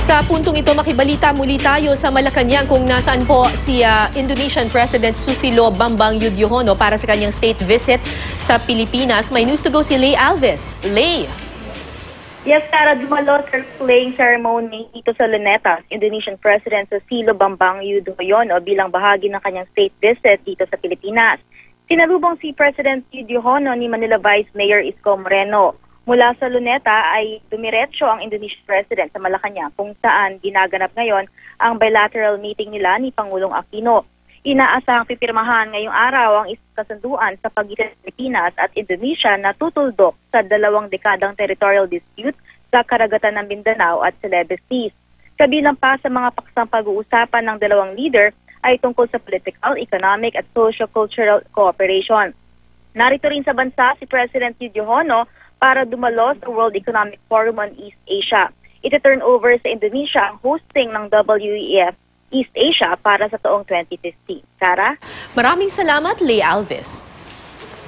Sa puntong ito, makibalita muli tayo sa Malacanang kung nasaan po si Indonesian President Susilo Bambang Yudhoyono para sa kanyang state visit sa Pilipinas. May news to go si Lay Alves. Lay! Yes, Tara, dumalo sa flag ceremony dito sa Luneta, Indonesian President Susilo Bambang Yudhoyono bilang bahagi ng kanyang state visit dito sa Pilipinas. Sinalubong si President Yudhoyono ni Manila Vice Mayor Isko Moreno. Mula sa Luneta ay dumiretso ang Indonesian President sa Malacanang kung saan ginaganap ngayon ang bilateral meeting nila ni Pangulong Aquino. Inaasahang pipirmahan ngayong araw ang isang kasunduan sa pagitan ng Pilipinas at Indonesia na tutuldok sa 2 dekadang territorial dispute sa karagatan ng Mindanao at Celebes Seas. Kabilang pa sa mga paksang pag-uusapan ng dalawang leader ay tungkol sa political, economic at socio-cultural cooperation. Narito rin sa bansa si President Yudhoyono para dumalo sa World Economic Forum on East Asia. Ito-turn over sa Indonesia ang hosting ng WEF East Asia para sa taong 2015. Sarah? Maraming salamat, Lay Alves.